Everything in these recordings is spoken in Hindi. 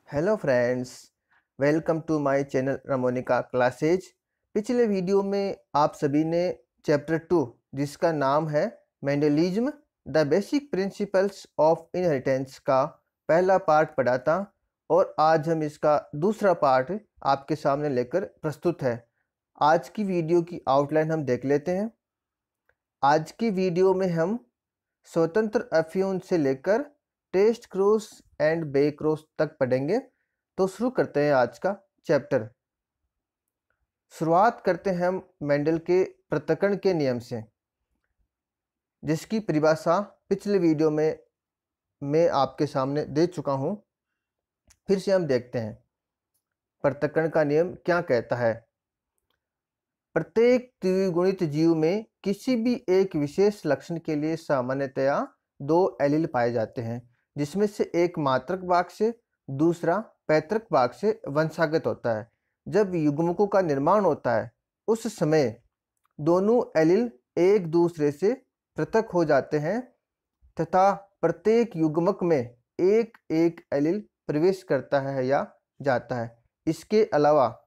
Hello friends, welcome to my channel Ramonika classes. पिछले वीडियो में आप सभी ने चैप्टर 2 जिसका नाम है mendelism the basic principles of inheritance का पहला पार्ट पढ़ा था और आज हम इसका दूसरा पार्ट आपके सामने लेकर प्रस्तुत है। आज की वीडियो की आउटलाइन हम देख लेते हैं। आज की वीडियो में हम स्वतंत्र अफ्यून से लेकर test cross and back cross तक पढ़ेंगे। तो शुरू करते हैं आज का चैप्टर। शुरुआत करते हैं हम मेंडल के पृथक्करण के नियम से, जिसकी परिभाषा पिछले वीडियो में मैं आपके सामने दे चुका हूं। फिर से हम देखते हैं पृथक्करण का नियम क्या कहता है। प्रत्येक द्विगुणित जीव में किसी भी एक विशेष लक्षण के लिए सामान्यतया दो एलील पाए जाते हैं, जिसमें से एक मात्रक भाग से दूसरा पैतृक भाग से वंशागत होता है। जब युग्मकों का निर्माण होता है उस समय दोनों एलील एक दूसरे से पृथक हो जाते हैं तथा प्रत्येक युग्मक में एक एक एलील प्रवेश करता है या जाता है। इसके अलावा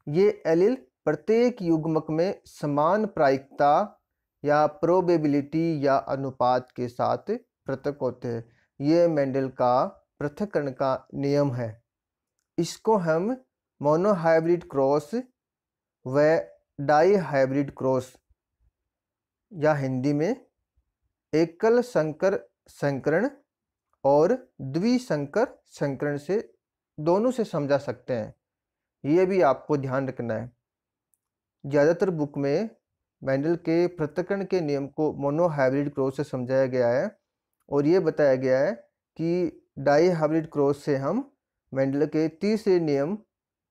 ये एलील प्रत्येक युग्मक में समान प्रायिकता या प्रोबेबिलिटी या अनुपात के साथ पृथक होते हैं। ये मेंडल का पृथक्करण का नियम है। इसको हम मोनोहाइब्रिड क्रॉस व डाई हाइब्रिड क्रॉस या हिंदी में एकल संकर संकरण और द्विसंकर संकरण से दोनों से समझा सकते हैं। ये भी आपको ध्यान रखना है। ज़्यादातर बुक में मेंडल के पृथक्करण के नियम को मोनोहाइब्रिड क्रॉस से समझाया गया है और ये बताया गया है कि डाई हाइब्रिड क्रॉस से हम मेंडल के तीसरे नियम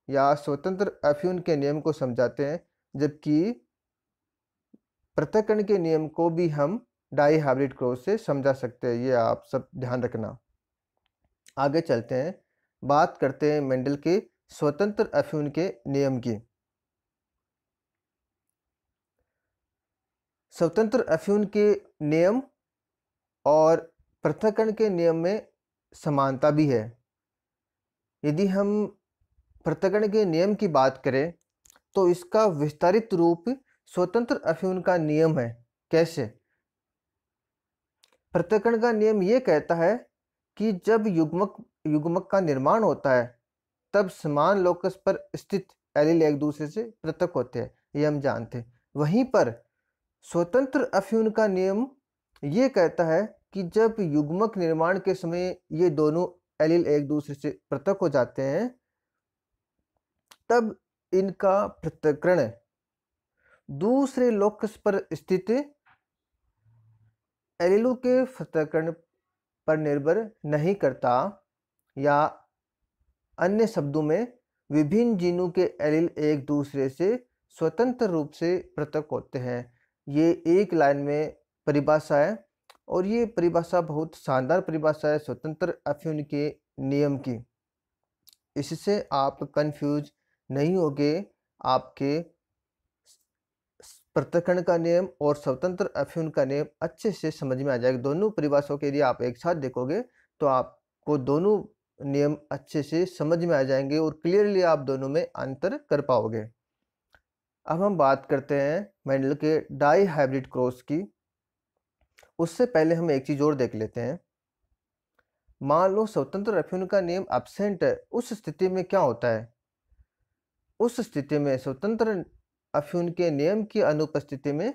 या स्वतंत्र अफ्यून के नियम को समझाते हैं, जबकि पृथक्करण के नियम को भी हम डाई हाइब्रिड क्रॉस से समझा सकते हैं। ये आप सब ध्यान रखना। आगे चलते हैं, बात करते हैं मेंडल के स्वतंत्र अफ्यून के नियम की। स्वतंत्र अफ्यून के नियम और पृथक्करण के नियम में समानता भी है। यदि हम पृथक्करण के नियम की बात करें तो इसका विस्तारित रूप स्वतंत्र अफ्यून का नियम है। कैसे? पृथक्करण का नियम ये कहता है कि जब युग्मक का निर्माण होता है तब समान लोकस पर स्थित एलील एक दूसरे से पृथक होते हैं, ये हम जानते हैं। वहीं पर स्वतंत्र अफ्यून का नियम ये कहता है कि जब युग्मक निर्माण के समय ये दोनों एलील एक दूसरे से पृथक हो जाते हैं तब इनका पृथक्करण दूसरे लोकस पर स्थित एलीलों के पृथक्करण पर निर्भर नहीं करता, या अन्य शब्दों में विभिन्न जीनों के एलील एक दूसरे से स्वतंत्र रूप से पृथक होते हैं। ये एक लाइन में परिभाषा है और ये परिभाषा बहुत शानदार परिभाषा है स्वतंत्र अफ्यून के नियम की। इससे आप कंफ्यूज नहीं होगे। आपके पृथक्करण का नियम और स्वतंत्र अफ्यून का नियम अच्छे से समझ में आ जाएगा। दोनों परिभाषाओं के यदि आप एक साथ देखोगे तो आपको दोनों नियम अच्छे से समझ में आ जाएंगे और क्लियरली आप दोनों में अंतर कर पाओगे। अब हम बात करते हैं मेंडल के डाई हाइब्रिड क्रॉस की। उससे पहले हम एक चीज और देख लेते हैं। मान लो स्वतंत्र अफ्यून का नियम एब्सेंट है, उस स्थिति में क्या होता है? उस स्थिति में स्वतंत्र अफ्यून के नियम की अनुपस्थिति में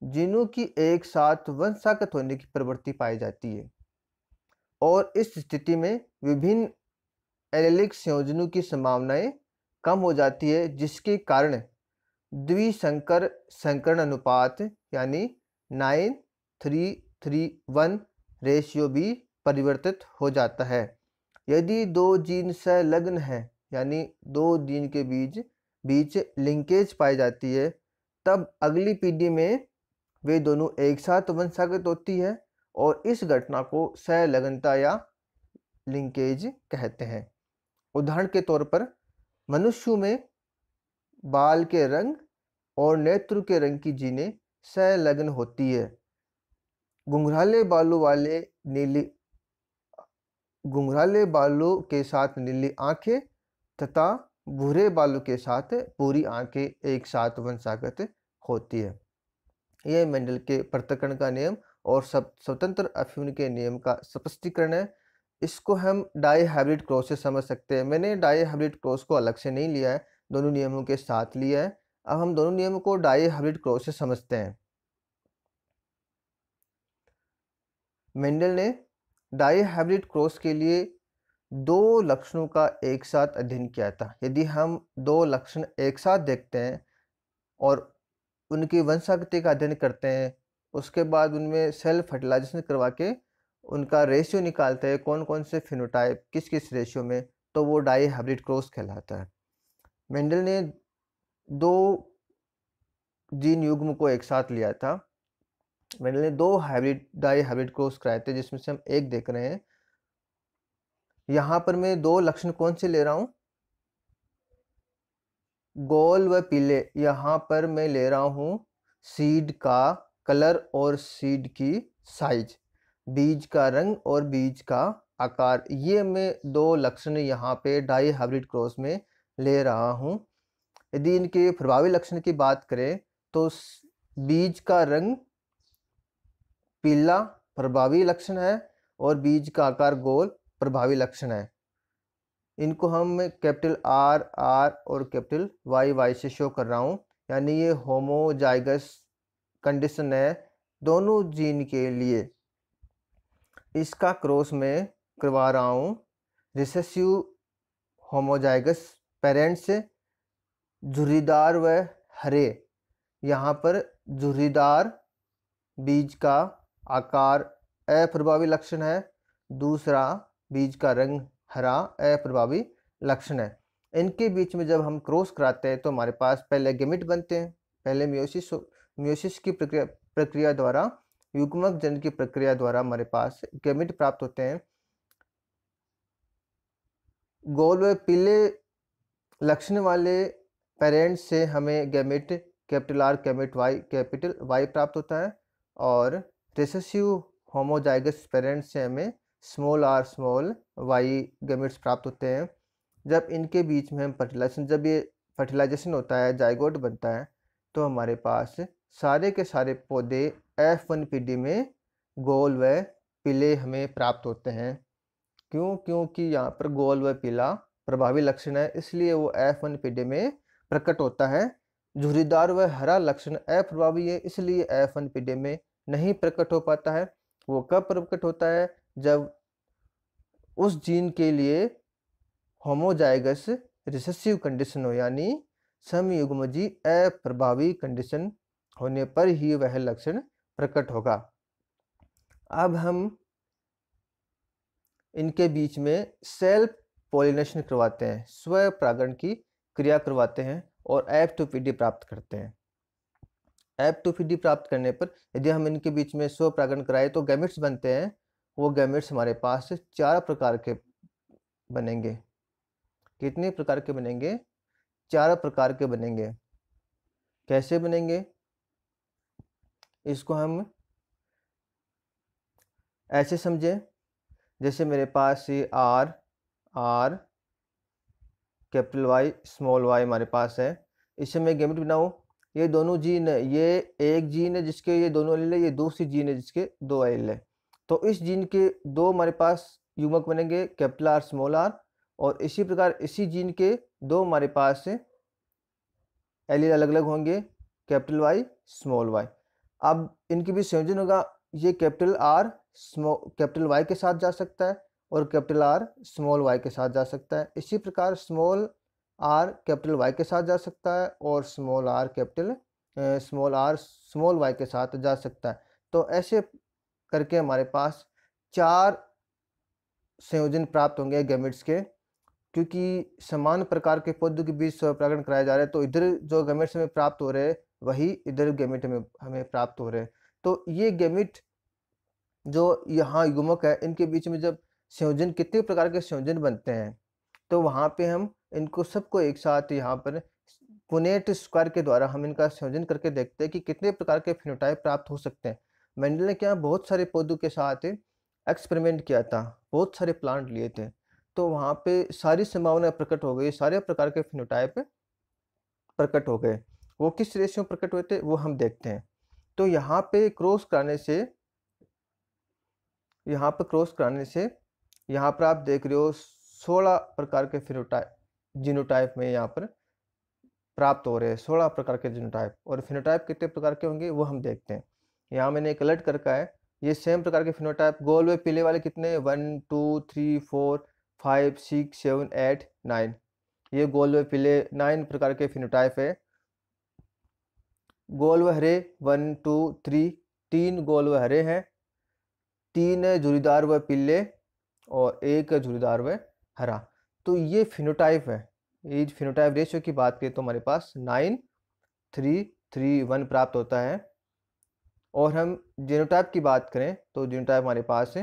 जीनों की एक साथ वंशागत होने की प्रवृत्ति पाई जाती है और इस स्थिति में विभिन्न एलेलिक संयोजनों की संभावनाएं कम हो जाती है, जिसके कारण द्विसंकर संकरण अनुपात यानी 9:3:1 रेशियो भी परिवर्तित हो जाता है। यदि दो जीन संलग्न हैं यानी दो जीन के बीच लिंकेज पाई जाती है तब अगली पीढ़ी में वे दोनों एक साथ वंशागत होती है और इस घटना को संलग्नता या लिंकेज कहते हैं। उदाहरण के तौर पर मनुष्यों में बाल के रंग और नेत्र के रंग की जीनें संलग्न होती है। घुंघराले बालों वाले नीली घुंघराले बालों के साथ नीली आंखें तथा भूरे बालों के साथ पूरी आंखें एक साथ वंशागत होती है। यह मेंडल के पृथक्करण का नियम और सब स्वतंत्र अफ्यून के नियम का स्पष्टीकरण है। इसको हम डाई हाइब्रिड क्रॉस से समझ सकते हैं। मैंने डाई हाइब्रिड क्रॉस को अलग से नहीं लिया है, दोनों नियमों के साथ लिया है। अब हम दोनों नियमों को डाई हाइब्रिड क्रॉस से समझते हैं। मेंडल ने डाई हाइब्रिड क्रॉस के लिए दो लक्षणों का एक साथ अध्ययन किया था। यदि हम दो लक्षण एक साथ देखते हैं और उनकी वंशागति का अध्ययन करते हैं, उसके बाद उनमें सेल फर्टिलाइजेशन करवा के उनका रेशियो निकालते हैं, कौन कौन से फिनोटाइप किस किस रेशियो में, तो वो डाई हाइब्रिड क्रॉस कहलाता है। मेंडल ने दो जीन युग्म को एक साथ लिया था। मेंडल ने दो डाई हाइब्रिड क्रॉस कराए थे, जिसमें से हम एक देख रहे हैं। यहाँ पर मैं दो लक्षण कौन से ले रहा हूँ, गोल व पीले। यहाँ पर मैं ले रहा हूँ सीड का कलर और सीड की साइज, बीज का रंग और बीज का आकार। ये मैं दो लक्षण यहाँ पे डाई हाइब्रिड क्रॉस में ले रहा हूँ। यदि इनके प्रभावी लक्षण की बात करें तो बीज का रंग पीला प्रभावी लक्षण है और बीज का आकार गोल प्रभावी लक्षण है। इनको हम कैपिटल आर आर और कैपिटल वाई वाई से शो कर रहा हूँ, यानी ये होमोजाइगस कंडीशन है दोनों जीन के लिए। इसका क्रॉस में करवा रहा हूँ रिसेसिव होमोजाइगस पेरेंट्स से। झुर्रीदार व हरे, यहाँ पर झुर्रीदार बीज का आकार अप्रभावी लक्षण है, दूसरा बीज का रंग हरा अप्रभावी लक्षण है। इनके बीच में जब हम क्रॉस कराते हैं तो हमारे पास पहले गेमिट बनते हैं। पहले मियोसिस की प्रक्रिया द्वारा, युग्मक जन की प्रक्रिया द्वारा हमारे पास गेमिट प्राप्त होते हैं। गोल व पीले लक्षण वाले पेरेंट्स से हमें gamete capital R capital Y प्राप्त होता है, और रिसेसिव होमोजाइगस पेरेंट्स से हमें small R small Y gametes प्राप्त होते हैं। जब इनके बीच में हम जब ये फर्टिलाइजेशन होता है, जाइगोट बनता है, तो हमारे पास सारे के सारे पौधे F1PD में गोल व पीले हमें प्राप्त होते हैं। क्योंकि यहाँ पर गोल व पीला प्रभावी लक्षण है, इसलिए वो F1PD में प्रकट होता है। झुर्रीदार व हरा लक्षण अप्रभावी है, इसलिए F1PD में नहीं प्रकट हो पाता है। वो कब प्रकट होता है, जब उस जीन के लिए होमोजाइगस रिसेसिव कंडीशन हो, यानी समयुग्मजी अप्रभावी कंडीशन होने पर ही वह लक्षण प्रकट होगा। अब हम इनके बीच में सेल्फ पॉलिनेशन करवाते हैं, स्व परागण की क्रिया करवाते हैं और F2PD प्राप्त करते हैं। F2PD प्राप्त करने पर यदि हम इनके बीच में स्व परागण कराए तो गैमेट्स बनते हैं। वो गैमेट्स हमारे पास 4 प्रकार के बनेंगे। कितने प्रकार के बनेंगे? 4 प्रकार के बनेंगे। कैसे बनेंगे? इसको हम ऐसे समझें, जैसे मेरे पास ये R R capital Y small Y हमारे पास है। इससे मैं गैमेट बनाऊँ, ये दोनों जीन है, ये एक जीन है जिसके ये दोनों एलील है, ये दूसरी जीन है जिसके 2 एलील है। तो इस जीन के 2 हमारे पास युग्मक बनेंगे, कैपिटल आर स्मॉल आर, और इसी प्रकार इसी जीन के 2 हमारे पास एलील अलग अलग होंगे, कैपिटल वाई स्मॉल वाई। अब इनके बीच संयोजन होगा, ये कैपिटल आर कैपिटल वाई के साथ जा सकता है और कैपिटल आर स्मॉल वाई के साथ जा सकता है। इसी प्रकार स्मॉल आर कैपिटल वाई के साथ जा सकता है और स्मॉल आर स्मॉल वाई के साथ जा सकता है। तो ऐसे करके हमारे पास 4 संयोजन प्राप्त होंगे गैमेट्स के। क्योंकि समान प्रकार के पौधों के बीच स्वपरागण कराया जा रहा है, तो इधर जो गैमेट्स हमें प्राप्त हो रहे हैं वही इधर गैमेट हमें प्राप्त हो रहे हैं। तो ये गैमेट जो यहाँ युग्मक है, इनके बीच में जब संयोजन, कितने प्रकार के संयोजन बनते हैं, तो वहाँ पे हम इनको सबको एक साथ यहाँ पर पुनेट स्क्वायर के द्वारा हम इनका संयोजन करके देखते हैं कि कितने प्रकार के फिनोटाइप प्राप्त हो सकते हैं। मेंडल ने क्या बहुत सारे पौधों के साथ एक्सपेरिमेंट किया था, बहुत सारे प्लांट लिए थे, तो वहाँ पे सारी संभावनाएँ प्रकट हो गई, सारे प्रकार के फिनोटाइप प्रकट हो गए। वो किस रेशियो में प्रकट हुए थे, वो हम देखते हैं। तो यहाँ पे क्रॉस कराने से यहाँ पर आप देख रहे हो 16 प्रकार के फिनोटाइप जीनोटाइप में यहाँ पर प्राप्त हो रहे हैं, 16 प्रकार के जीनोटाइप। और फिनोटाइप कितने प्रकार के होंगे वो हम देखते हैं। यहाँ मैंने एक अलर्ट कर रखा है, ये सेम प्रकार के फिनोटाइप गोल व पीले वाले कितने 1 2 3 4 5 6 7 8 9, ये गोल व पीले 9 प्रकार के फिनोटाइप है। गोल व हरे 1 2 3, 3 गोल व हरे हैं, 3 झुर्रीदार व पीले और 1 झुर्रीदार व हरा। तो ये फिनोटाइप है। ये फिनोटाइप रेशियो की बात करें तो हमारे पास 9 3 3 1 प्राप्त होता है। और हम जीनोटाइप की बात करें तो जीनोटाइप हमारे पास है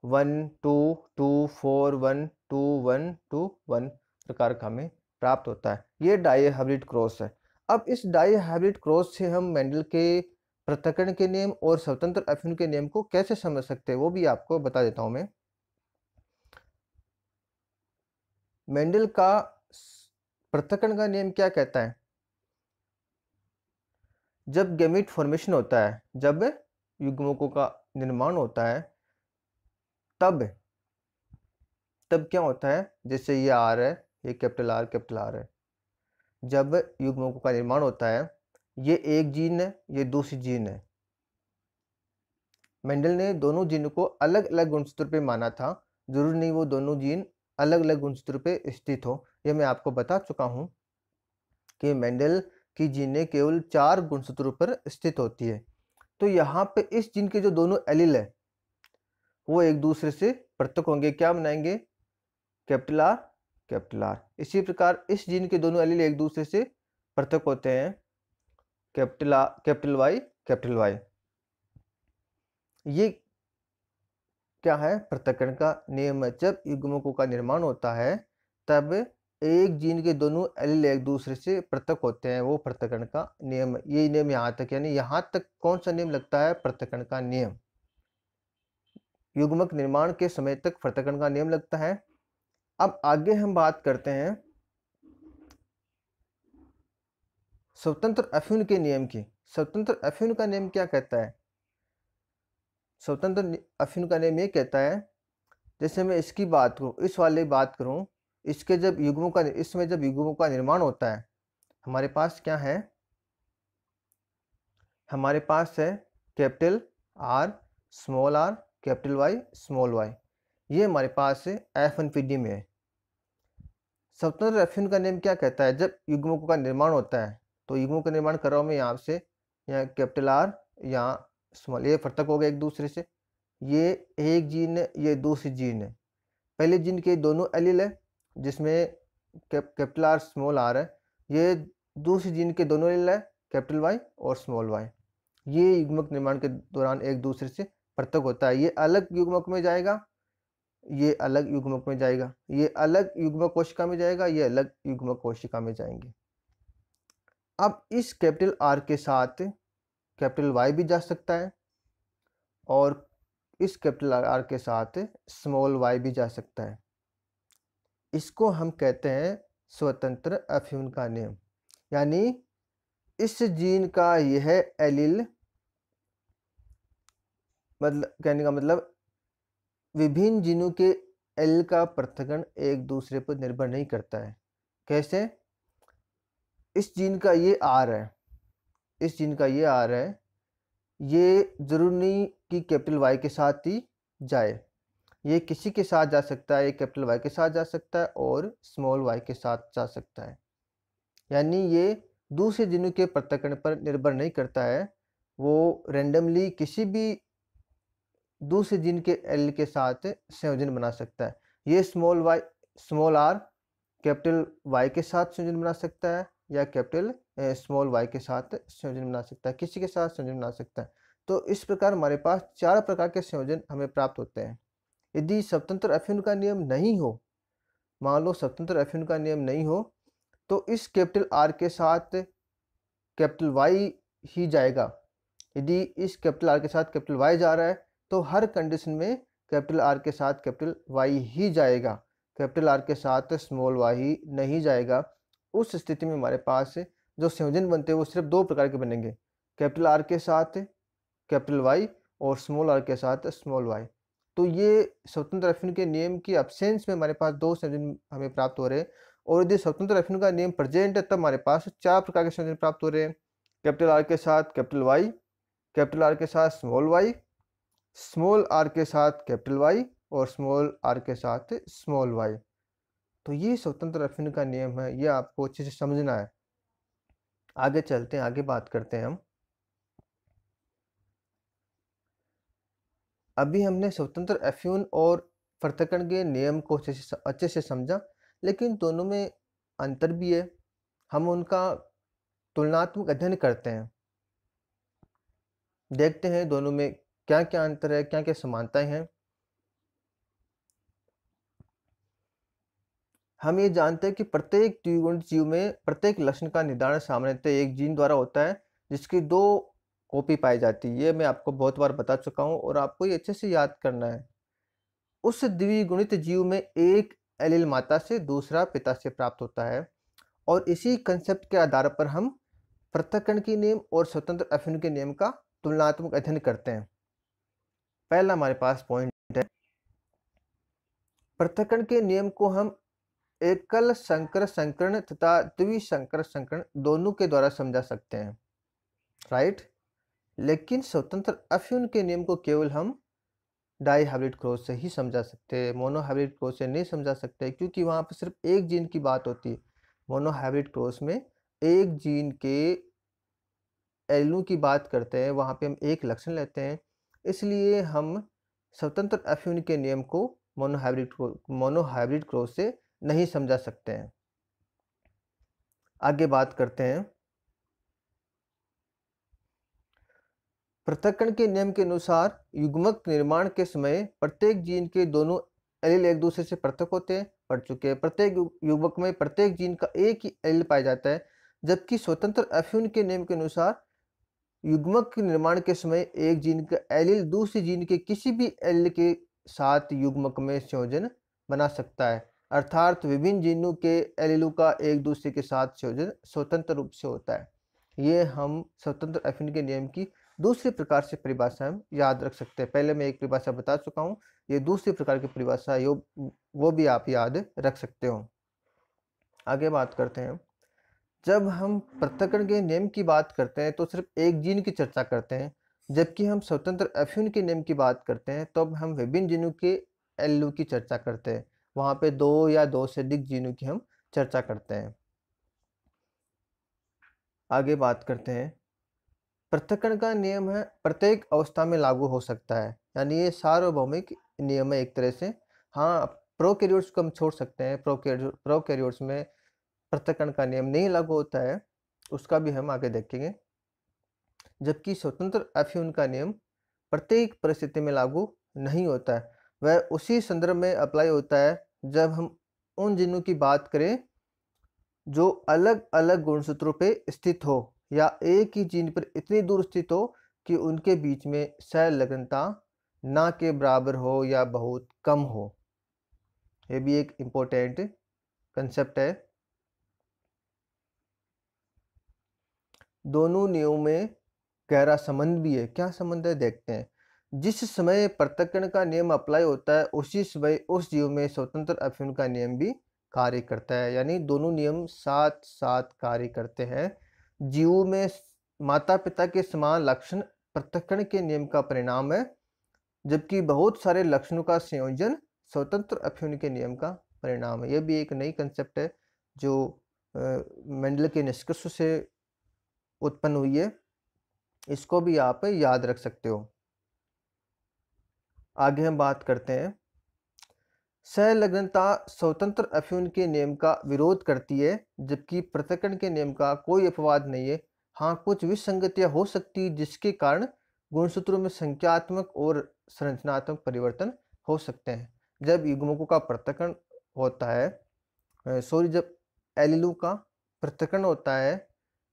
1 2 2 4 1 2 1 2 1 प्रकार का हमें प्राप्त होता है। ये डाई हाइब्रिड क्रॉस है। अब इस डाई हाइब्रिड क्रॉस से हम मेंडल के पृथक्करण के नियम और स्वतंत्र अफ्यून के नियम को कैसे समझ सकते हैं वो भी आपको बता देता हूं मैं। मेंडल का पृथक्करण का नियम क्या कहता है? जब गैमीट फॉर्मेशन होता है, जब युग्मकों का निर्माण होता है, तब क्या होता है, जैसे ये आर है, ये कैपिटल आर है। जब युग्मकों का निर्माण होता है, ये एक जीन है, ये दूसरी जीन है। मेंडल ने दोनों जीन को अलग अलग गुणसूत्र पे माना था, जरूर नहीं वो दोनों जीन अलग अलग गुणसूत्र पे स्थित हो। यह मैं आपको बता चुका हूं कि मेंडल की जीनें केवल 4 गुणसूत्रों पर स्थित होती है। तो यहाँ पे इस जीन के जो दोनों एलील है वो एक दूसरे से पृथक होंगे, क्या बनाएंगे? Capital R. इसी प्रकार इस जीन के दोनों एलील एक दूसरे से पृथक होते हैं, कैपिटल वाई। ये क्या है? पृथक्करण का नियम है। जब युग्मकों का निर्माण होता है तब एक जीन के दोनों एलील एक दूसरे से पृथक होते हैं, वो पृथक्करण का नियम है। ये नियम यहाँ तक, यानी यहाँ तक कौन सा नियम लगता है? पृथक्करण का नियम। युग्मक निर्माण के समय तक पृथक्करण का नियम लगता है। अब आगे हम बात करते हैं स्वतंत्र अफ्यून के नियम की। स्वतंत्र अफ्यून का नियम क्या कहता है? स्वतंत्र अफ्यून का नियम ये कहता है, जैसे मैं इसकी बात करूं, इस वाले बात करूं, इसके जब युग्मों का इसमें जब युग्मों का निर्माण होता है, हमारे पास क्या है? हमारे पास है capital R, capital Y, small Y. ये हमारे पास F1PD में है। स्वतंत्र अफ्यून का नियम क्या कहता है? जब युग्मों का निर्माण होता है, तो युग्मों का निर्माण कर रहा हूं मैं यहाँ से, यहाँ कैपिटल आर, यहाँ स्मॉल, ये पृथक हो गए एक दूसरे से। ये एक जीन है, ये दूसरी जीन है। पहले जीन के दोनों एलील है जिसमें कैपिटल आर स्मॉल आर है। ये दूसरी जीन के दोनों एलील है, कैपिटल वाई और स्मॉल वाई। ये युग्मक निर्माण के दौरान एक दूसरे से पृथक होता है। ये अलग युग्मक में जाएगा, ये अलग युग्मक में जाएगा, ये अलग युग्मक कोशिका में जाएगा, ये अलग युग्मक कोशिका में जाएंगे। अब इस कैपिटल आर के साथ कैपिटल वाई भी जा सकता है और इस कैपिटल आर के साथ स्मॉल वाई भी जा सकता है। इसको हम कहते हैं स्वतंत्र अफ्यून का नियम। यानी इस जीन का यह एलील, मतलब कहने का मतलब विभिन्न जीनों के एलील का पृथक्करण एक दूसरे पर निर्भर नहीं करता है। कैसे? इस जीन का ये आर है, इस जीन का ये आर है, ये जरूर नहीं कि कैपिटल वाई के साथ ही जाए, ये किसी के साथ जा सकता है, ये कैपिटल वाई के साथ जा सकता है और स्मॉल वाई के साथ जा सकता है। यानी ये दूसरे जीनों के पृथक्करण पर निर्भर नहीं करता है, वो रैंडमली किसी भी दूसरे जीन के एलील के साथ संयोजन बना सकता है। ये स्मॉल आर कैपिटल वाई के साथ संयोजन बना सकता है या कैपिटल स्मॉल वाई के साथ संयोजन बना सकता है, किसी के साथ संयोजन बना सकता है। तो इस प्रकार हमारे पास 4 प्रकार के संयोजन हमें प्राप्त होते हैं। यदि स्वतंत्र अफ्यून का नियम नहीं हो, मान लो स्वतंत्र अफ्यून का नियम नहीं हो, तो इस कैपिटल आर के साथ कैपिटल वाई ही जाएगा। यदि इस कैपिटल आर के साथ कैपिटल वाई जा रहा है तो हर कंडीशन में कैपिटल आर के साथ कैपिटल वाई ही जाएगा, कैपिटल आर के साथ स्मॉल वाई नहीं जाएगा। उस स्थिति में हमारे पास जो संयोजन बनते हैं वो सिर्फ दो प्रकार के बनेंगे, कैपिटल आर के साथ कैपिटल वाई और स्मॉल आर के साथ स्मॉल वाई। तो ये स्वतंत्र अफिन के नियम की अब्सेंस में हमारे पास दो संयोजन हमें प्राप्त हो रहे हैं, और यदि स्वतंत्र अफिन का नियम प्रेजेंट है तब हमारे पास चार प्रकार के संयोजन प्राप्त हो रहे हैं, कैपिटल आर के साथ कैपिटल वाई, कैपिटल आर के साथ स्मॉल वाई, स्मॉल आर के साथ कैपिटल वाई और स्मॉल आर के साथ स्मॉल वाई। तो ये स्वतंत्र अफिन का नियम है, ये आपको अच्छे से समझना है। आगे चलते हैं, आगे बात करते हैं हम। अभी हमने स्वतंत्र अफ्यून और पृथक्करण के नियम को अच्छे से समझा, लेकिन दोनों में अंतर भी है। हम उनका तुलनात्मक अध्ययन करते हैं, देखते हैं दोनों में क्या क्या अंतर है, क्या क्या समानताएं हैं। हम ये जानते हैं कि प्रत्येक द्विगुणित जीव में प्रत्येक लक्षण का निर्धारण सामान्यतः एक जीन द्वारा होता है, जिसकी दो कॉपी पाई जाती है। ये मैं आपको बहुत बार बता चुका हूँ और आपको ये अच्छे से याद करना है। उस द्विगुणित जीव में एक एलील माता से दूसरा पिता से प्राप्त होता है, और इसी कंसेप्ट के आधार पर हम पृथक्करण के नियम और स्वतंत्र अफ्यून के नियम का तुलनात्मक अध्ययन करते हैं। पहला हमारे पास पॉइंट है, पृथक्करण के नियम को हम एकल संकर संकरण तथा द्विसंकर संकरण दोनों के द्वारा समझा सकते हैं, राइट। लेकिन स्वतंत्र अफ्यून के नियम को केवल हम डाई हाइब्रिड क्रॉस से ही समझा सकते हैं, मोनो हाइब्रिड क्रॉस से नहीं समझा सकते, क्योंकि वहाँ पर सिर्फ एक जीन की बात होती है। मोनो हाइब्रिड क्रॉस में एक जीन के एलू की बात करते हैं, वहाँ पे हम एक लक्षण लेते हैं, इसलिए हम स्वतंत्र अफ्यून के नियम को मोनो हाइब्रिड क्रॉस से नहीं समझा सकते हैं। आगे बात करते हैं, पृथक्करण के नियम के अनुसार युग्मक निर्माण के समय प्रत्येक जीन के दोनों एलील एक दूसरे से पृथक होते हैं, पढ़ चुके हैं। प्रत्येक युग्मक में प्रत्येक जीन का एक ही एलील पाया जाता है, जबकि स्वतंत्र अफ्यून के नियम के अनुसार युग्मक के निर्माण के समय एक जीन का एलील दूसरी जीन के किसी भी एलील के साथ युग्मक में संयोजन बना सकता है, अर्थात विभिन्न जीनों के एलीलों का एक दूसरे के साथ संयोजन स्वतंत्र रूप से होता है। ये हम स्वतंत्र अफ्यून के नियम की दूसरे प्रकार से परिभाषा हम याद रख सकते हैं। पहले मैं एक परिभाषा बता चुका हूँ, ये दूसरी प्रकार की परिभाषा वो भी आप याद रख सकते हो। आगे बात करते हैं, जब हम पृथक्करण के नियम की बात करते हैं तो सिर्फ एक जीन की चर्चा करते हैं, जबकि हम स्वतंत्र अफ्यून के नियम की बात करते हैं तो हम विभिन्न जीनों के एल्यू की चर्चा करते हैं। वहाँ पे दो या दो से अधिक जीनों की हम चर्चा करते हैं। आगे बात करते हैं, पृथक्करण का नियम है प्रत्येक अवस्था में लागू हो सकता है, यानी ये सार्वभौमिक नियम है एक तरह से। हाँ, प्रोकैरियोट्स को हम छोड़ सकते हैं, प्रोकैरियोट्स में पृथक्करण का नियम नहीं लागू होता है, उसका भी हम आगे देखेंगे। जबकि स्वतंत्र अफ्यून का नियम प्रत्येक परिस्थिति में लागू नहीं होता है, वह उसी संदर्भ में अप्लाई होता है जब हम उन जीनों की बात करें जो अलग अलग गुणसूत्रों पे स्थित हो, या एक ही जीन पर इतनी दूर स्थित हो कि उनके बीच में संलग्नता ना के बराबर हो या बहुत कम हो। ये भी एक इम्पोर्टेंट कंसेप्ट है। दोनों नियमों में गहरा संबंध भी है। क्या संबंध है देखते हैं। जिस समय पृथक्करण का नियम अप्लाई होता है उसी समय उस जीव में स्वतंत्र अफ्यून का नियम भी कार्य करता है, यानी दोनों नियम साथ साथ कार्य करते हैं। जीवों में माता पिता के समान लक्षण पृथक्करण के नियम का परिणाम है, जबकि बहुत सारे लक्षणों का संयोजन स्वतंत्र अफ्यून के नियम का परिणाम है। यह भी एक नई कंसेप्ट है जो मेंडल के निष्कर्ष से उत्पन्न हुई है, इसको भी आप याद रख सकते हो। आगे हम बात करते हैं, संलग्नता स्वतंत्र अफ्यून के नियम का विरोध करती है, जबकि पृथक्करण के नियम का कोई अपवाद नहीं है। हाँ, कुछ विसंगतियां हो सकती है जिसके कारण गुणसूत्रों में संख्यात्मक और संरचनात्मक परिवर्तन हो सकते हैं। जब युग्मकों का पृथक्करण होता है, जब एलीलों का पृथक्करण होता है,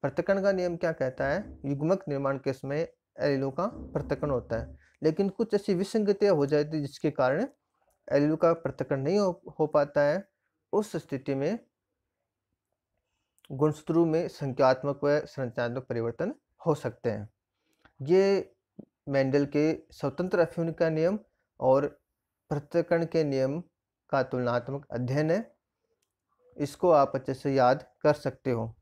पृथक्करण का नियम क्या कहता है, युग्मक निर्माण के समय एलीलों का पृथक्करण होता है। लेकिन कुछ ऐसी विसंगतियाँ हो जाती है जिसके कारण एलील का पृथक्करण नहीं हो पाता है। उस स्थिति में गुणसूत्रों में संख्यात्मक व संरचनात्मक परिवर्तन हो सकते हैं। ये मेंडल के स्वतंत्र अफ्यून का नियम और पृथक्करण के नियम का तुलनात्मक अध्ययन है। इसको आप अच्छे से याद कर सकते हो।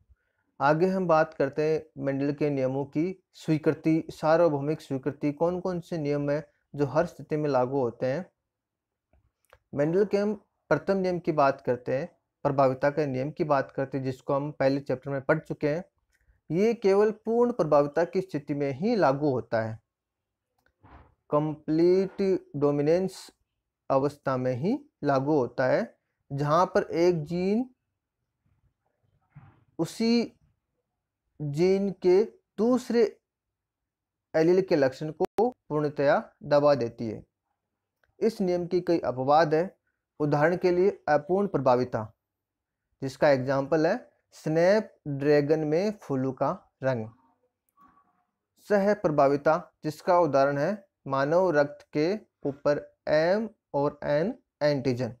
आगे हम बात करते हैं मेंडल के नियमों की स्वीकृति, सार्वभौमिक स्वीकृति। कौन-कौन से नियम हैं जो हर स्थिति में लागू होते हैं। मेंडल के हम प्रथम नियम की बात करते हैं, प्रभाविता के नियम की बात करते हैं, जिसको हम पहले चैप्टर में पढ़ चुके हैं। ये केवल पूर्ण प्रभाविता की स्थिति में ही लागू होता है। कंप्लीट डोमिनेंस अवस्था में ही लागू होता है, जहां पर एक जीन उसी जीन के दूसरे एलील के लक्षण को पूर्णतया दबा देती है। इस नियम की कई अपवाद है। उदाहरण के लिए अपूर्ण प्रभाविता, जिसका एग्जाम्पल है स्नैपड्रैगन में फूलों का रंग। सह प्रभाविता, जिसका उदाहरण है मानव रक्त के ऊपर M और N एंटीजन।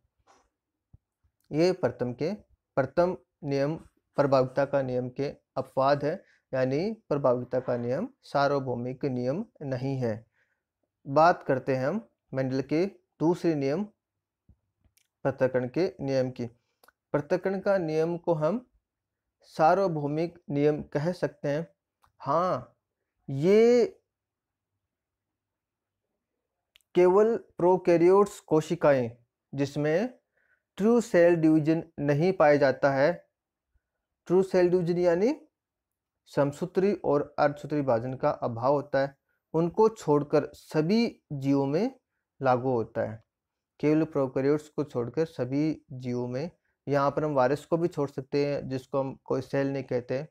ये प्रथम नियम प्रभाविता का नियम के अपवाद है, यानी प्रभाविता का नियम सार्वभौमिक नियम नहीं है। बात करते हैं हम मेंडल के दूसरे नियम पृथक्करण के नियम की। पृथक्करण का नियम को हम सार्वभौमिक नियम कह सकते हैं। हाँ, ये केवल प्रोकैरियोट्स कोशिकाएं जिसमें ट्रू सेल डिवीजन नहीं पाया जाता है। ट्रू सेल डिवीजन यानी समसूत्री और अर्धसूत्री विभाजन का अभाव होता है, उनको छोड़कर सभी जीवों में लागू होता है। केवल प्रोकैरियोट्स को छोड़कर सभी जीवों में। यहाँ पर हम वायरस को भी छोड़ सकते हैं, जिसको हम कोई सेल नहीं कहते,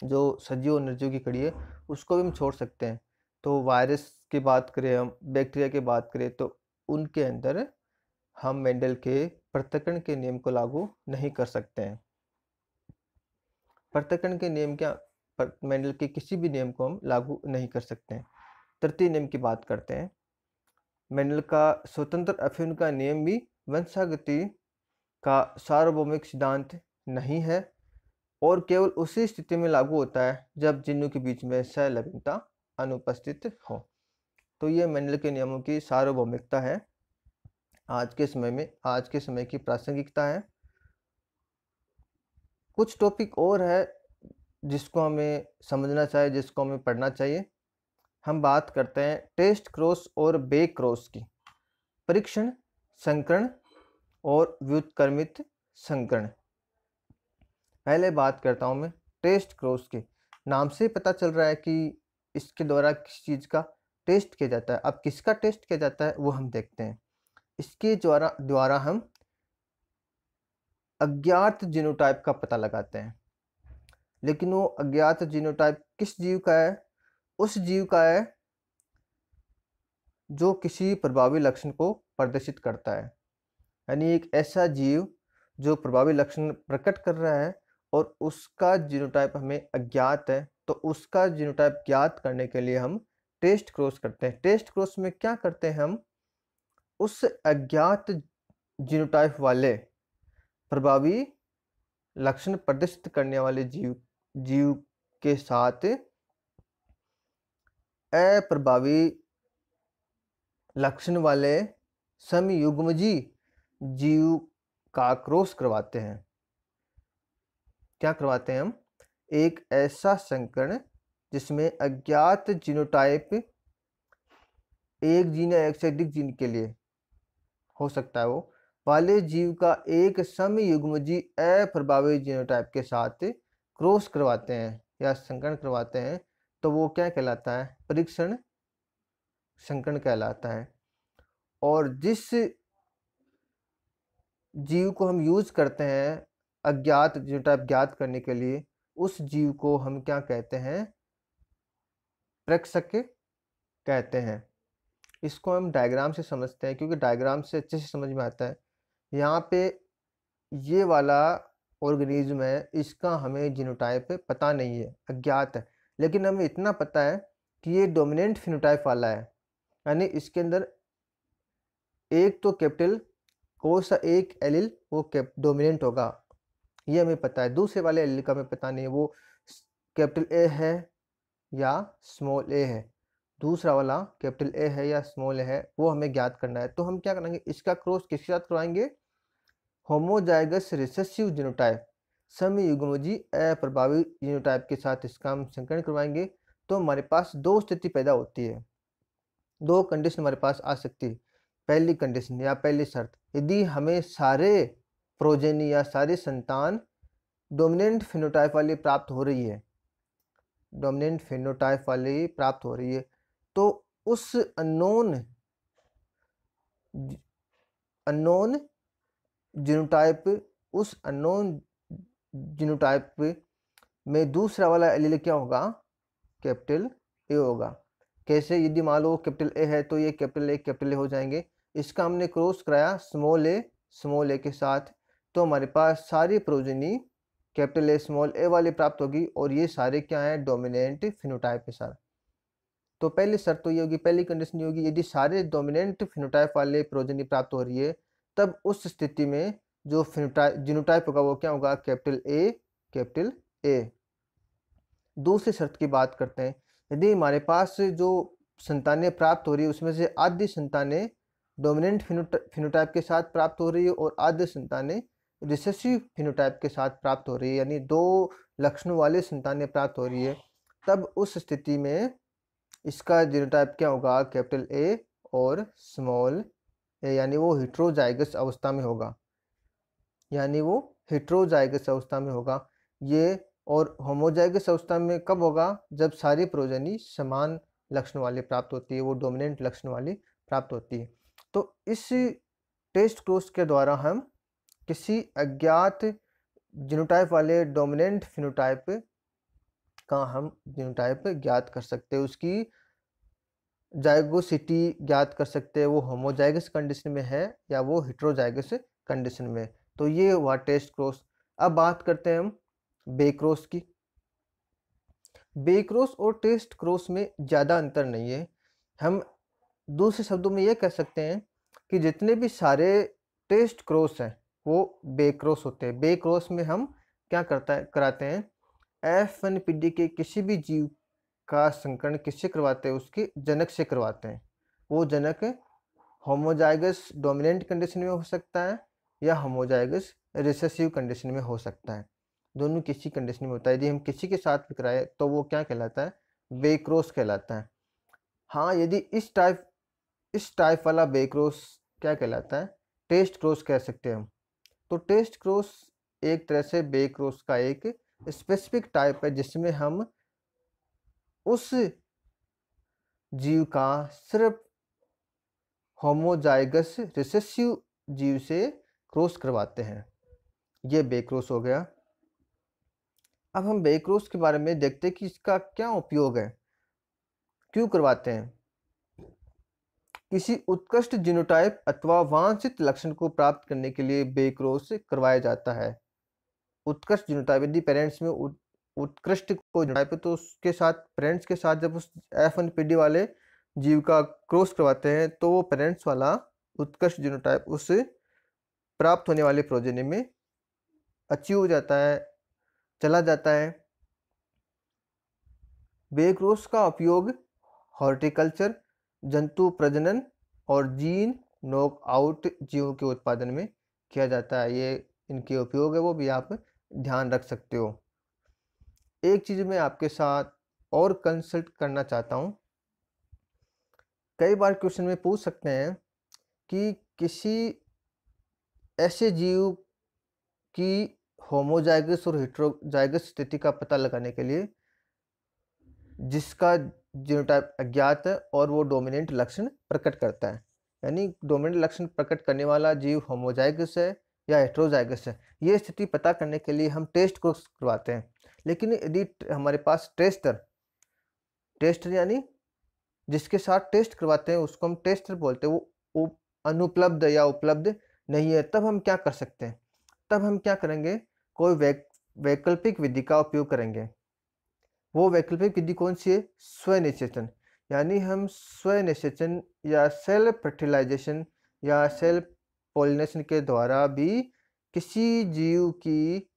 जो सजीव और निर्जीव की कड़ी है, उसको भी हम छोड़ सकते हैं। तो वायरस की बात करें, हम बैक्टीरिया की बात करें, तो उनके अंदर हम मेंडल के पृथक्करण के नियम को लागू नहीं कर सकते हैं। पृथक्करण के नियम क्या, मेंडल के किसी भी नियम को हम लागू नहीं कर सकते हैं। तृतीय नियम की बात करते हैं। मेंडल का स्वतंत्र अफ्यून का नियम भी वंशागति का सार्वभौमिक सिद्धांत नहीं है और केवल उसी स्थिति में लागू होता है जब जीनों के बीच में सहलग्नता अनुपस्थित हो। तो ये मेंडल के नियमों की सार्वभौमिकता है, आज के समय की प्रासंगिकता है। कुछ टॉपिक और है जिसको हमें समझना चाहिए, जिसको हमें पढ़ना चाहिए। हम बात करते हैं टेस्ट क्रॉस और बैक क्रॉस की। परीक्षण संकरण और व्युत्क्रमित संकरण। पहले बात करता हूं मैं टेस्ट क्रॉस के। नाम से पता चल रहा है कि इसके द्वारा किस चीज़ का टेस्ट किया जाता है। अब किसका टेस्ट किया जाता है वो हम देखते हैं। इसके द्वारा हम अज्ञात जीनोटाइप का पता लगाते हैं, लेकिन वो अज्ञात जीनोटाइप किस जीव का है? उस जीव का है जो किसी प्रभावी लक्षण को प्रदर्शित करता है, यानी एक ऐसा जीव जो प्रभावी लक्षण प्रकट कर रहा है और उसका जीनोटाइप हमें अज्ञात है। तो उसका जीनोटाइप ज्ञात करने के लिए हम टेस्ट क्रॉस करते हैं। टेस्ट क्रॉस में क्या करते हैं, हम उस अज्ञात जीनोटाइप वाले प्रभावी लक्षण प्रदर्शित करने वाले जीव के साथ अप्रभावी लक्षण वाले समयुग्मजी जीव का क्रॉस करवाते हैं। क्या करवाते हैं हम? एक ऐसा संकरण जिसमें अज्ञात जीनोटाइप एक जीन या एक से अधिक जीन के लिए हो सकता है, वो वाले जीव का एक समयुग्मजी अप्रभावी जीनोटाइप के साथ क्रॉस करवाते हैं या संकरण करवाते हैं, तो वो क्या कहलाता है? परीक्षण संकरण कहलाता है। और जिस जीव को हम यूज करते हैं अज्ञात जीनोटाइप ज्ञात करने के लिए, उस जीव को हम क्या कहते हैं? प्रेक्षक कहते हैं। इसको हम डायग्राम से समझते हैं, क्योंकि डायग्राम से अच्छे से समझ में आता है। यहाँ पे ये वाला ऑर्गेनिज्म है, इसका हमें जीनोटाइप पता नहीं है, अज्ञात है, लेकिन हमें इतना पता है कि ये डोमिनेंट फिनोटाइप वाला है। यानी इसके अंदर एक तो कैपिटल कौन सा एक एलील वो डोमिनेंट होगा, ये हमें पता है। दूसरे वाले एलील का हमें पता नहीं है, वो कैपिटल ए है या स्मॉल ए है। दूसरा वाला कैपिटल ए है या स्मॉल ए है, वो हमें ज्ञात करना है। तो हम क्या करेंगे, इसका क्रॉस किसके साथ करवाएंगे, होमोजाइगस रिसेसिव जीनोटाइप समयुग्मजी अप्रभावी जीनोटाइप के साथ इसका हम संकरण करवाएंगे। तो हमारे पास दो स्थिति पैदा होती है, दो कंडीशन हमारे पास आ सकती है। पहली कंडीशन या पहली शर्त, यदि हमें सारे प्रोजेनी या सारे संतान डोमिनेंट फिनोटाइप वाली प्राप्त हो रही है, डोमिनेंट फिनोटाइप वाली प्राप्त हो रही है, तो उस अननोन जीनोटाइप, उस अननोन जीनोटाइप में दूसरा वाला एलील क्या होगा, कैपिटल ए होगा। कैसे, यदि मान लो कैपिटल ए है तो ये कैपिटल ए हो जाएंगे। इसका हमने क्रॉस कराया स्मॉल ए के साथ, तो हमारे पास सारी प्रोजेनी कैपिटल ए स्मॉल ए वाली प्राप्त होगी, और ये सारे क्या हैं, डोमिनेंट फिनोटाइप के साथ। तो पहली शर्त तो ये होगी, पहली कंडीशन ये होगी, यदि सारे डोमिनेंट फिनोटाइप वाले प्रोजेनी प्राप्त हो रही है, तब उस स्थिति में जो जीनोटाइप होगा वो क्या होगा, कैपिटल ए। दूसरी शर्त की बात करते हैं, यदि हमारे पास जो संतानें प्राप्त हो रही है उसमें से आधी संतानें डोमिनेंट फिनोटाइप के साथ प्राप्त हो रही है और आधी संतानें रिसेसिव फिनोटाइप के साथ प्राप्त हो रही है, यानी दो लक्षणों वाली संतानें प्राप्त हो रही है, तब उस स्थिति में इसका जीनोटाइप क्या होगा, कैपिटल ए और स्मॉल ए, यानी वो हेटेरोजाइगस अवस्था में होगा, यानी वो हेटेरोजाइगस अवस्था में होगा ये। और होमोजाइगस अवस्था में कब होगा, जब सारी प्रोजेनी समान लक्षण वाली प्राप्त होती है, वो डोमिनेंट लक्षण वाली प्राप्त होती है। तो इस टेस्ट क्रॉस के द्वारा हम किसी अज्ञात जीनोटाइप वाले डोमिनेंट फिनोटाइप का हम जीनोटाइप ज्ञात कर सकते हैं, उसकी जाइगोसिटी ज्ञात कर सकते हैं, वो होमोजाइगस कंडीशन में है या वो हेटेरोजाइगस कंडीशन में। तो ये हुआ टेस्ट क्रॉस। अब बात करते हैं हम बेक्रॉस की। बेक्रॉस और टेस्ट क्रॉस में ज़्यादा अंतर नहीं है। हम दूसरे शब्दों में ये कह सकते हैं कि जितने भी सारे टेस्ट क्रॉस हैं वो बेक्रॉस होते हैं। बेक्रॉस में हम क्या कराते हैं, F1PD के किसी भी जीव का संकरण किससे करवाते हैं, उसके जनक से करवाते हैं। वो जनक होमोजाइगस डोमिनेंट कंडीशन में हो सकता है या होमोजाइगस रिसेसिव कंडीशन में हो सकता है, दोनों किसी कंडीशन में होता है। यदि हम किसी के साथ भी कराए तो वो क्या कहलाता है, बेक्रॉस कहलाता है। हाँ, यदि इस टाइप वाला बेक्रॉस क्या कहलाता है, टेस्ट क्रॉस कह सकते हैं हम। तो टेस्ट क्रॉस एक तरह से बेक्रॉस का एक स्पेसिफिक टाइप है, जिसमें हम उस जीव का सिर्फ होमोजाइगस रिसेसिव जीव से क्रॉस करवाते हैं, ये बेक्रॉस हो गया। अब हम बेक्रॉस के बारे में देखते हैं कि इसका क्या उपयोग है, क्यों करवाते हैं। किसी उत्कृष्ट जीनोटाइप अथवा वांछित लक्षण को प्राप्त करने के लिए बेक्रॉस करवाया जाता है। उत्कृष्ट जीनोटाइप, यदि पेरेंट्स में उत्कृष्ट को जीनोटाइप है तो उसके साथ पेरेंट्स के साथ जब उस F1PD वाले जीव का क्रॉस करवाते हैं तो वो पेरेंट्स वाला उत्कृष्ट जीनोटाइप उस प्राप्त होने वाले प्रोजेनी में अचीव हो जाता है, चला जाता है। बेक्रॉस का उपयोग हॉर्टिकल्चर, जंतु प्रजनन और जीन नॉकआउट जीवों के उत्पादन में किया जाता है। ये इनके उपयोग है, वो भी आप ध्यान रख सकते हो। एक चीज़ मैं आपके साथ और कंसल्ट करना चाहता हूँ। कई बार क्वेश्चन में पूछ सकते हैं कि किसी ऐसे जीव की होमोजाइगस और हेटेरोजाइगस स्थिति का पता लगाने के लिए जिसका जीनोटाइप अज्ञात है और वो डोमिनेंट लक्षण प्रकट करता है, यानी डोमिनेंट लक्षण प्रकट करने वाला जीव होमोजाइगस है या हेटेरोजाइगस है, ये स्थिति पता करने के लिए हम टेस्ट क्रॉस करवाते हैं। लेकिन यदि हमारे पास टेस्टर यानी जिसके साथ टेस्ट करवाते हैं उसको हम टेस्टर बोलते हैं, वो अनुपलब्ध या उपलब्ध नहीं है, तब हम क्या कर सकते हैं, तब हम क्या करेंगे, कोई वैकल्पिक विधि का उपयोग करेंगे। वो वैकल्पिक विधि कौन सी है, स्वनिषेचन। यानी हम स्वनिषेचन या सेल्फ फर्टिलाइजेशन या सेल्फ पोलिनेशन के द्वारा भी किसी जीव की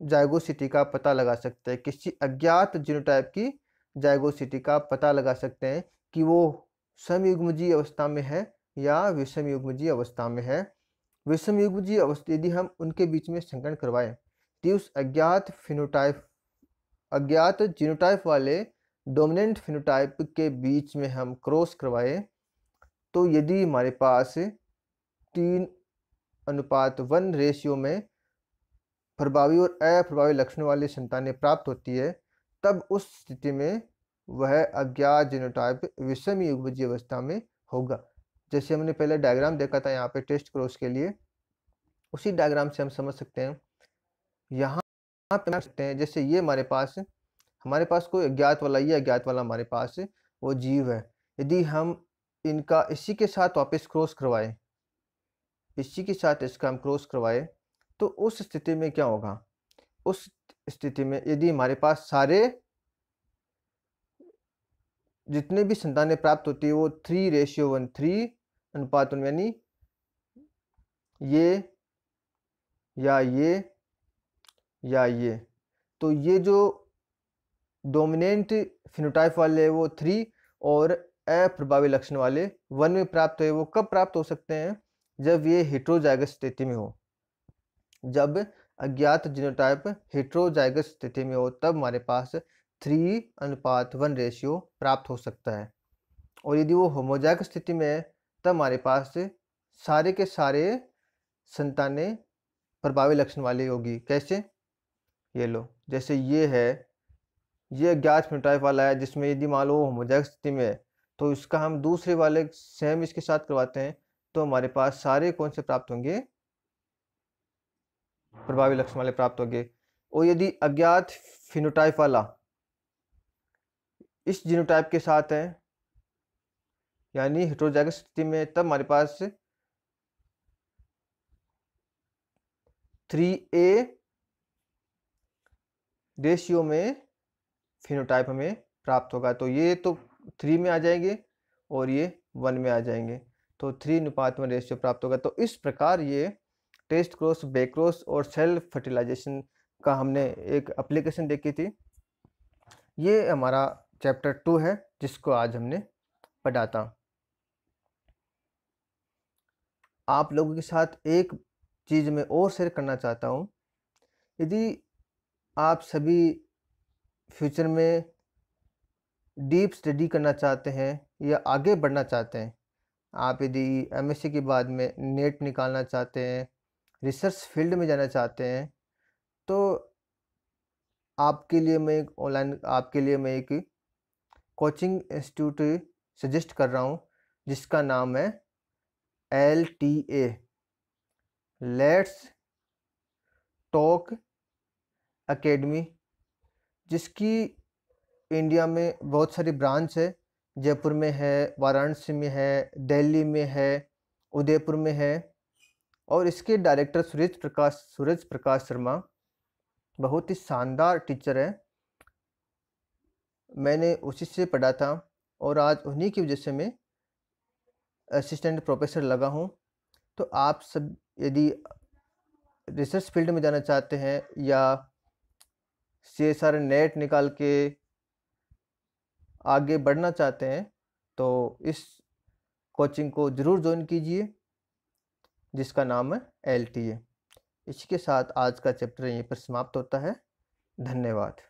जाइगोसिटी का पता लगा सकते हैं, किसी अज्ञात जीनोटाइप की जाइगोसिटी का पता लगा सकते हैं कि वो समयुग्मजीय अवस्था में है या विषमयुग्मजीय अवस्था में है। विषमयुग्मजीय अवस्था यदि हम उनके बीच में संकरण करवाएं तो उस अज्ञात जीनोटाइप वाले डोमिनेंट फिनोटाइप के बीच में हम क्रॉस करवाएं तो यदि हमारे पास 3:1 रेशियो में प्रभावी और अप्रभावी लक्षण वाली संतानें प्राप्त होती है, तब उस स्थिति में वह अज्ञात जीनोटाइप विषमयुग्मजीय अवस्था में होगा। जैसे हमने पहले डायग्राम देखा था यहाँ पे टेस्ट क्रॉस के लिए, उसी डायग्राम से हम समझ सकते हैं। यहाँ पे देख सकते हैं जैसे ये हमारे पास कोई अज्ञात वाला, ये अज्ञात वाला हमारे पास वो जीव है। यदि हम इनका इसी के साथ वापस क्रॉस करवाएं, इसी के साथ इसका हम क्रॉस करवाएं तो उस स्थिति में क्या होगा? उस स्थिति में यदि हमारे पास सारे जितने भी संतानें प्राप्त होती है वो 3:1 3:1 यानी ये या ये, तो ये जो डोमिनेंट फिनोटाइप वाले वो 3 और अप्रभावी लक्षण वाले 1 में प्राप्त हुए। वो कब प्राप्त हो सकते हैं? जब ये हेटेरोजाइगस स्थिति में हो। जब अज्ञात जीनोटाइप हेटेरोजाइगस स्थिति में हो तब हमारे पास 3:1 रेशियो प्राप्त हो सकता है। और यदि वो होमोजाइगस स्थिति में है तब हमारे पास सारे के सारे संतानें प्रभावी लक्षण वाली होगी। कैसे? ये लो, जैसे ये है, ये अज्ञात फिनोटाइप वाला है जिसमें यदि मान लो होमोजाइगस स्थिति में है तो इसका हम दूसरे वाले सेम इसके साथ करवाते हैं तो हमारे पास सारे कौन से प्राप्त होंगे? प्रभावी लक्षण वाले प्राप्त होंगे। और यदि अज्ञात फिनोटाइप वाला इस जीनोटाइप के साथ है यानी हेटेरोजाइगस स्थिति में, तब हमारे पास 3A रेशियो में फिनोटाइप हमें प्राप्त होगा। तो ये तो 3 में आ जाएंगे और ये 1 में आ जाएंगे, तो 3:1 रेशियो प्राप्त होगा। तो इस प्रकार ये टेस्ट क्रॉस, बैक क्रॉस और सेल्फ फर्टिलाइजेशन का हमने एक एप्लीकेशन देखी थी। ये हमारा चैप्टर 2 है जिसको आज हमने पढ़ा था। आप लोगों के साथ एक चीज़ मैं और शेयर करना चाहता हूँ। यदि आप सभी फ्यूचर में डीप स्टडी करना चाहते हैं या आगे बढ़ना चाहते हैं, आप यदि एमएससी के बाद में नेट निकालना चाहते हैं, रिसर्च फील्ड में जाना चाहते हैं, तो आपके लिए मैं एक कोचिंग इंस्टीट्यूट सजेस्ट कर रहा हूँ जिसका नाम है LTA, लेट्स टॉक एकेडमी, जिसकी इंडिया में बहुत सारी ब्रांच है। जयपुर में है, वाराणसी में है, दिल्ली में है, उदयपुर में है। और इसके डायरेक्टर सूरज प्रकाश शर्मा बहुत ही शानदार टीचर है। मैंने उसी से पढ़ा था और आज उन्हीं की वजह से मैं असिस्टेंट प्रोफेसर लगा हूँ। तो आप सब यदि रिसर्च फील्ड में जाना चाहते हैं या CSR नेट निकाल के आगे बढ़ना चाहते हैं तो इस कोचिंग को ज़रूर ज्वाइन कीजिए जिसका नाम है LTA। इसी के साथ आज का चैप्टर यहीं पर समाप्त होता है। धन्यवाद।